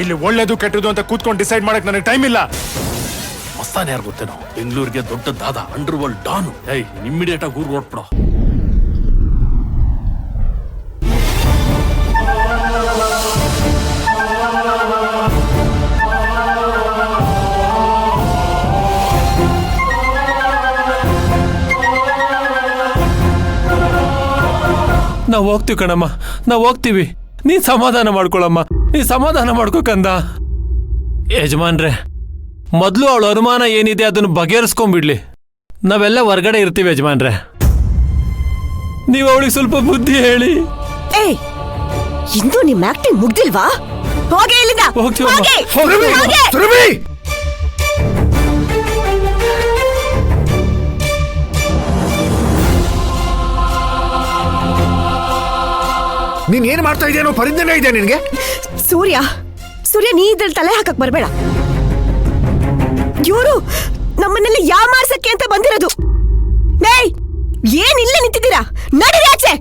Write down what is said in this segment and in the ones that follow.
ಇಲ್ಲಿ ಒಳ್ಳೇದು ಕೆಟ್ಟದು ಅಂತ ಕೂತ್ಕೊಂಡು ಡಿಸೈಡ್ ಮಾಡಕ್ ನನಗೆ ಟೈಮ್ ಇಲ್ಲ. ಮಸ್ತಾನೆ ಯಾರು ಗೊತ್ತೇನೋ, ಬೆಂಗಳೂರಿಗೆ ದೊಡ್ಡ ದಾದ, ಅಂಡರ್ ವರ್ಲ್ಡ್ ಡಾನು. ಇಮ್ಮಿಡಿಯೇಟ್ ಆಗಿ ಊರ್ ಹೊರಟ್ಬಿಡೋ. ನಾವು ಹೋಗ್ತೀವಿ ಕಣಮ್ಮ, ನಾವು ಹೋಗ್ತೀವಿ. ನೀನ್ ಸಮಾಧಾನ ಮಾಡ್ಕೊಳಮ್ಮ, ನೀ ಸಮಾಧಾನ ಮಾಡ್ಕೋಕಂದ. ಯಜಮಾನ್ರೆ, ಮೊದಲು ಅವಳ ಅನುಮಾನ ಏನಿದೆ ಅದನ್ನು ಬಗೆಹರಿಸ್ಕೊಂಡ್ಬಿಡ್ಲಿ. ನಾವೆಲ್ಲ ಹೊರಗಡೆ ಇರ್ತೀವಿ ಯಜಮಾನ್ರೆ. ನೀವು ಅವಳಿಗೆ ಸ್ವಲ್ಪ ಬುದ್ಧಿ ಹೇಳಿ. ಏಯ್, ಇಂದು ನಿಮ್ ಆಕ್ಟಿಂಗ್ ಮುಗ್ದಿಲ್ವಾ? ಹೋಗೆ ಇಲ್ಲಿಂದ. ನೀನ್ ಏನ್ ಮಾಡ್ತಾ ಇದೆಯೋ ಪರಿಜ್ಞಾನ ಇದೆ ನಿನ್ಗೆ? ಸೂರ್ಯ, ನೀ ಇದ್ರಲ್ಲಿ ತಲೆ ಹಾಕಕ್ ಬರ್ಬೇಡ. ಇವರು ನಮ್ಮನ್ನೆಲ್ಲ ಯಾಮಾರ್ಸಕ್ಕೆ ಅಂತ ಬಂದಿರೋದು. ಏನ್ ಇಲ್ಲೇ ನಿಂತಿದ್ದೀರಾ? ನಡೀರಿ ಆಚೆ,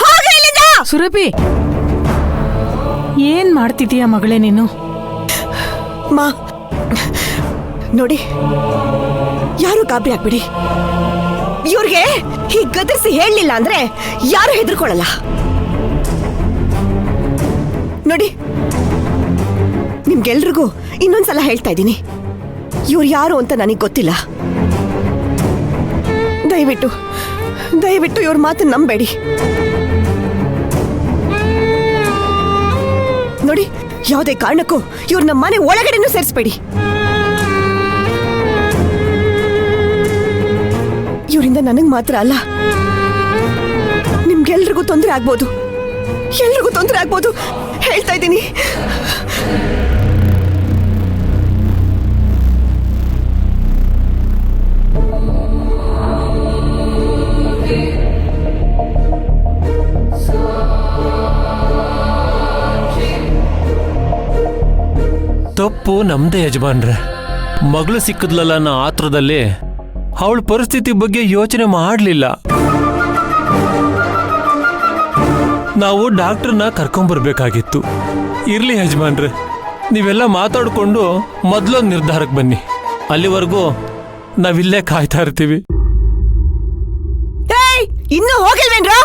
ಹೋಗಿ ಇಲ್ಲಿಂದ. ಸುರಭಿ, ಏನ್ ಮಾಡ್ತಿದೀಯ ಮಗಳೇ ನೀನು? ಮಾ ನೋಡಿ, ಯಾರು ಗಾಬರಿ ಆಗ್ಬಿಡಿ. ಇವ್ರಿಗೆ ಹೀಗ್ ಗದರ್ಸಿ ಹೇಳಲಿಲ್ಲ ಅಂದ್ರೆ ಯಾರು ಹೆದರ್ಕೊಳ್ಳಲ್ಲ. ನೋಡಿ, ನಿಮ್ಗೆಲ್ರಿಗೂ ಇನ್ನೊಂದ್ಸಲ ಹೇಳ್ತಾ ಇದ್ದೀನಿ, ಇವ್ರು ಯಾರು ಅಂತ ನನಗೆ ಗೊತ್ತಿಲ್ಲ. ದಯವಿಟ್ಟು ಇವ್ರ ಮಾತನ್ನ ನಂಬೇಡಿ. ನೋಡಿ, ಯಾವುದೇ ಕಾರಣಕ್ಕೂ ಇವ್ರ ನಮ್ಮ ಮನೆ ಒಳಗಡೆನೂ ಸೇರಿಸ್ಬೇಡಿ. ಇವರಿಂದ ನನಗ್ ಮಾತ್ರ ಅಲ್ಲ, ನಿಮ್ಗೆಲ್ರಿಗೂ ತೊಂದರೆ ಆಗ್ಬೋದು, ಹೇಳ್ತಾ ಇದ್ದೀನಿ. ತಪ್ಪು ನಮ್ದೇ ಯಜಮಾನ್ರೆ. ಮಗಳು ಸಿಕ್ಕದ್ಲಲ್ಲ ಅನ್ನೋ ಆತ್ರದಲ್ಲಿ ಅವಳ ಪರಿಸ್ಥಿತಿ ಬಗ್ಗೆ ಯೋಚನೆ ಮಾಡಲಿಲ್ಲ. ನಾವು ಡಾಕ್ಟರ್ನ ಕರ್ಕೊಂಬರ್ಬೇಕಾಗಿತ್ತು. ಇರ್ಲಿ ಯಜಮಾನ್ರೆ, ನೀವೆಲ್ಲ ಮಾತಾಡ್ಕೊಂಡು ಮೊದಲೊಂದು ನಿರ್ಧಾರಕ್ಕೆ ಬನ್ನಿ. ಅಲ್ಲಿವರೆಗೂ ನಾವಿಲ್ಲೇ ಕಾಯ್ತಾ ಇರ್ತೀವಿ. ಇನ್ನು ಹೋಗಿಲ್ವೇನ್ರೋ?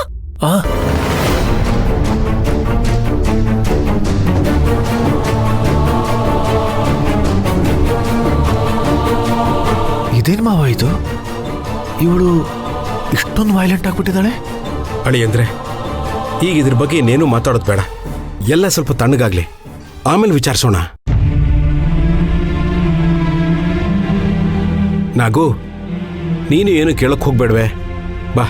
ಇದೇನ್ ಮಾವ ಇದು? ಇವಳು ಇಷ್ಟೊಂದು ವೈಲೆಂಟ್ ಆಗ್ಬಿಟ್ಟಿದ್ದಾಳೆ. ಅಳಿ ಅಂದ್ರೆ ಈಗ ಇದ್ರ ಬಗ್ಗೆ ಇನ್ನೇನು ಮಾತಾಡೋದು ಬೇಡ. ಎಲ್ಲ ಸ್ವಲ್ಪ ತಣ್ಣಗಾಗ್ಲಿ, ಆಮೇಲೆ ವಿಚಾರಿಸೋಣ. ನಾಗು, ನೀನು ಏನು ಕೇಳಕ್ ಹೋಗ್ಬೇಡ್ವೆ, ಬಾ.